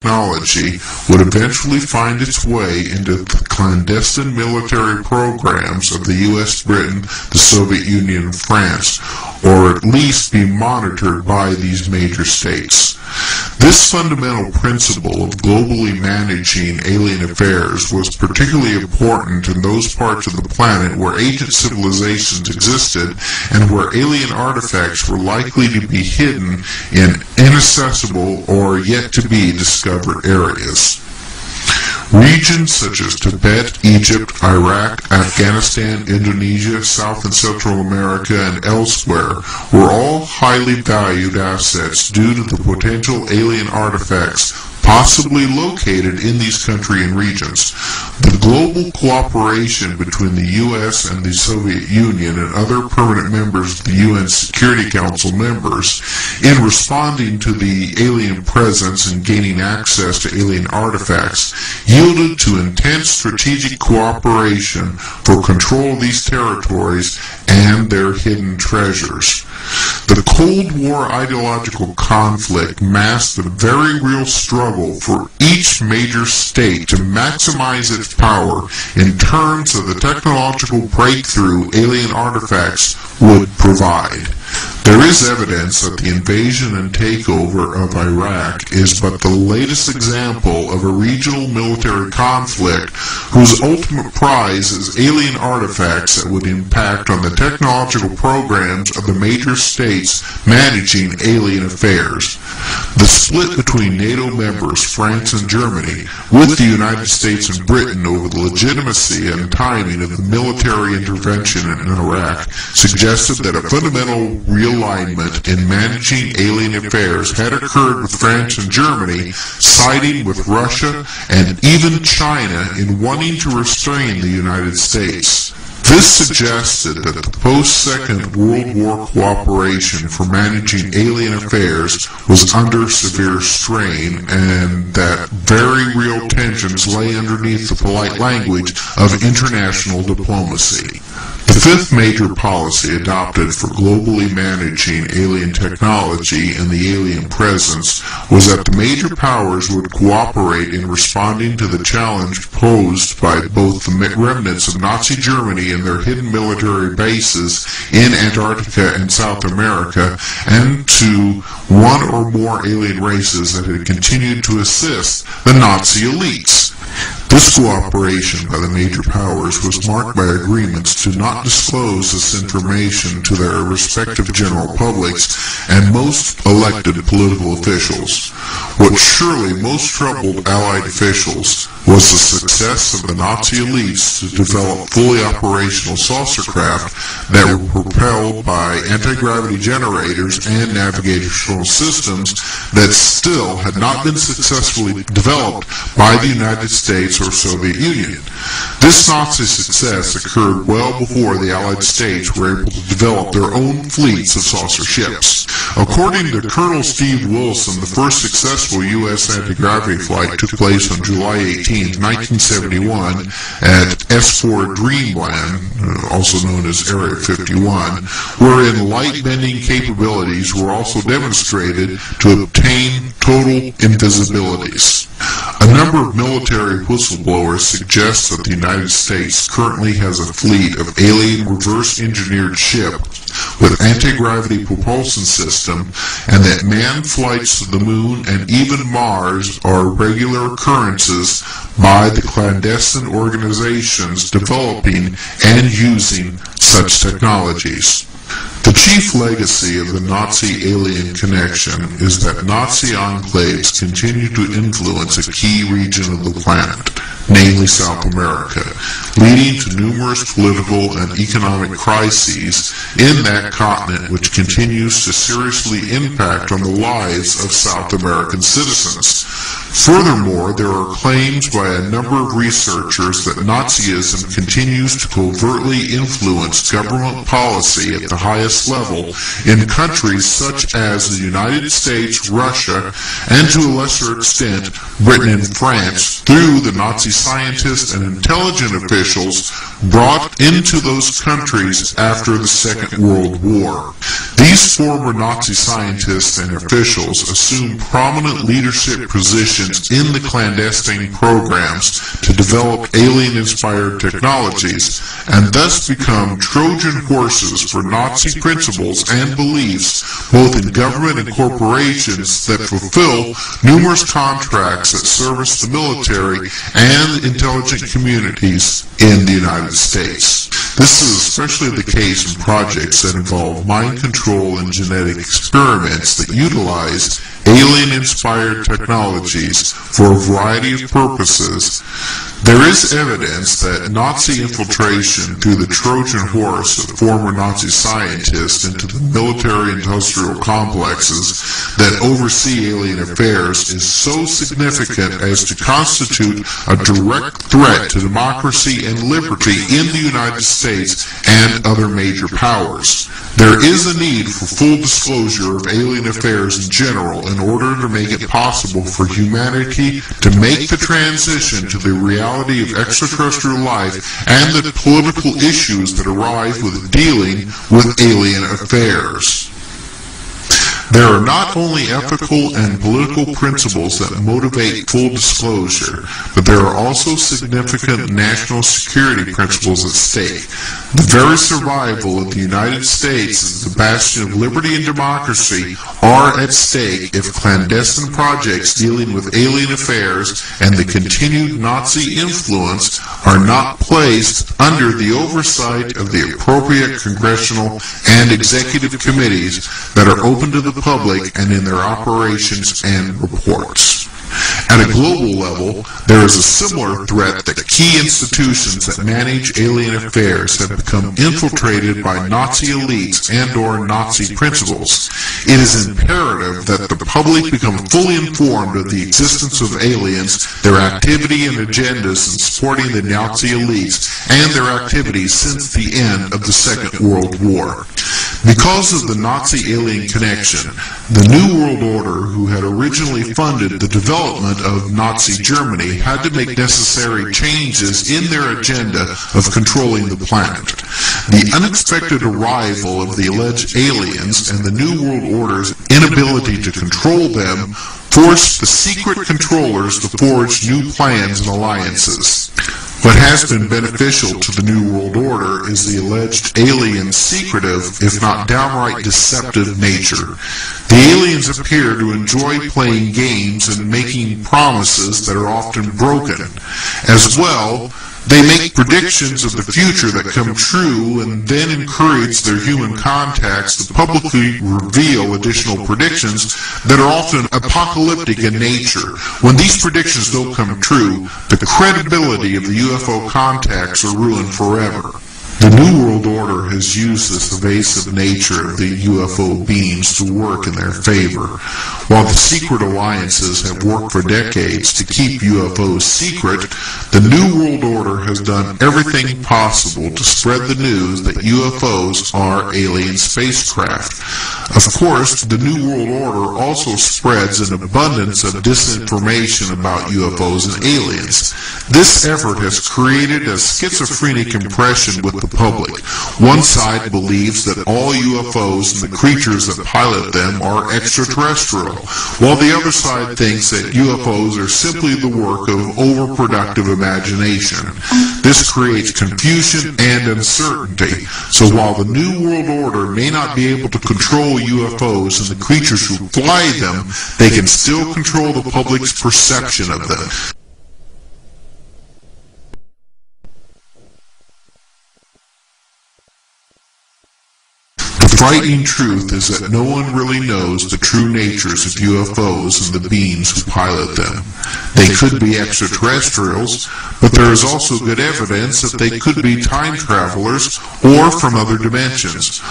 technology would eventually find its way into the clandestine military programs of the U.S., Britain, the Soviet Union, and France, or at least be monitored by these major states. This fundamental principle of globally managing alien affairs was particularly important in those parts of the planet where ancient civilizations existed and where alien artifacts were likely to be hidden in inaccessible or yet to be discovered areas. Regions such as Tibet, Egypt, Iraq, Afghanistan, Indonesia, South and Central America, and elsewhere were all highly valued assets due to the potential alien artifacts possibly located in these countries and regions. The global cooperation between the U.S. and the Soviet Union and other permanent members of the UN Security Council members in responding to the alien presence and gaining access to alien artifacts yielded to intense strategic cooperation for control of these territories and their hidden treasures. The Cold War ideological conflict masked the very real struggle for each major state to maximize its power in terms of the technological breakthrough alien artifacts would provide. There is evidence that the invasion and takeover of Iraq is but the latest example of a regional military conflict whose ultimate prize is alien artifacts that would impact on the technological programs of the major states managing alien affairs. The split between NATO members, France and Germany, with the United States and Britain over the legitimacy and timing of the military intervention in Iraq suggested that a fundamental realignment in managing alien affairs had occurred with France and Germany, siding with Russia and even China in wanting to restrain the United States. This suggested that the post-Second World War cooperation for managing alien affairs was under severe strain and that very real tensions lay underneath the polite language of international diplomacy. The fifth major policy adopted for globally managing alien technology and the alien presence was that the major powers would cooperate in responding to the challenge posed by both the remnants of Nazi Germany and their hidden military bases in Antarctica and South America, and to one or more alien races that had continued to assist the Nazi elites. This cooperation by the major powers was marked by agreements to not disclose this information to their respective general publics and most elected political officials. What surely most troubled Allied officials was the success of the Nazi elites to develop fully operational saucer craft that were propelled by anti-gravity generators and navigational systems that still had not been successfully developed by the United States or Soviet Union. This Nazi success occurred well before the Allied states were able to develop their own fleets of saucer ships. According to Colonel Steve Wilson, the first successful U.S. anti-gravity flight took place on July 18, 1971 at S4 Dreamland, also known as Area 51, wherein light-bending capabilities were also demonstrated to obtain total invisibilities. A number of military whistleblowers suggest that the United States currently has a fleet of alien reverse-engineered ships with anti-gravity propulsion system, and that manned flights to the moon and even Mars are regular occurrences by the clandestine organizations developing and using such technologies. The chief legacy of the Nazi-alien connection is that Nazi enclaves continue to influence a key region of the planet, namely South America, leading to numerous political and economic crises in that continent, which continues to seriously impact on the lives of South American citizens. Furthermore, there are claims by a number of researchers that Nazism continues to covertly influence government policy at the highest level in countries such as the United States, Russia, and to a lesser extent, Britain and France, through the Nazi scientists and intelligence officials brought into those countries after the Second World War. These former Nazi scientists and officials assumed prominent leadership positions in the clandestine programs to develop alien-inspired technologies, and thus become Trojan horses for Nazi principles and beliefs, both in government and corporations that fulfill numerous contracts that service the military and intelligent communities in the United States. This is especially the case in projects that involve mind control and genetic experiments that utilize alien-inspired technologies for a variety of purposes. There is evidence that Nazi infiltration through the Trojan horse of former Nazi scientists into the military-industrial complexes that oversee alien affairs is so significant as to constitute a direct threat to democracy and liberty in the United States and other major powers. There is a need for full disclosure of alien affairs in general in order to make it possible for humanity to make the transition to the reality of extraterrestrial life and the political issues that arise with dealing with alien affairs. There are not only ethical and political principles that motivate full disclosure, but there are also significant national security principles at stake. The very survival of the United States as the bastion of liberty and democracy are at stake if clandestine projects dealing with alien affairs and the continued Nazi influence are not placed under the oversight of the appropriate congressional and executive committees that are open to the public and in their operations and reports. At a global level, there is a similar threat that key institutions that manage alien affairs have become infiltrated by Nazi elites and/or Nazi principles. It is imperative that the public become fully informed of the existence of aliens, their activity and agendas in supporting the Nazi elites, and their activities since the end of the Second World War. Because of the Nazi-alien connection, the New World Order, who had originally funded the development of Nazi Germany, had to make necessary changes in their agenda of controlling the planet. The unexpected arrival of the alleged aliens and the New World Order's inability to control them forced the secret controllers to forge new plans and alliances. What has been beneficial to the New World Order is the alleged aliens' secretive, if not downright deceptive nature. The aliens appear to enjoy playing games and making promises that are often broken. As well, they make predictions of the future that come true and then encourage their human contacts to publicly reveal additional predictions that are often apocalyptic in nature. When these predictions don't come true, the credibility of the UFO contacts are ruined forever. The New World Order has used this evasive nature of the UFO beams to work in their favor. While the secret alliances have worked for decades to keep UFOs secret, the New World Order has done everything possible to spread the news that UFOs are alien spacecraft. Of course, the New World Order also spreads an abundance of disinformation about UFOs and aliens. This effort has created a schizophrenic impression with the public. One side believes that all UFOs and the creatures that pilot them are extraterrestrial, while the other side thinks that UFOs are simply the work of overproductive imagination. This creates confusion and uncertainty. So while the New World Order may not be able to control UFOs and the creatures who fly them, they can still control the public's perception of them. The frightening truth is that no one really knows the true natures of UFOs and the beings who pilot them. They could be extraterrestrials, but there is also good evidence that they could be time travelers or from other dimensions.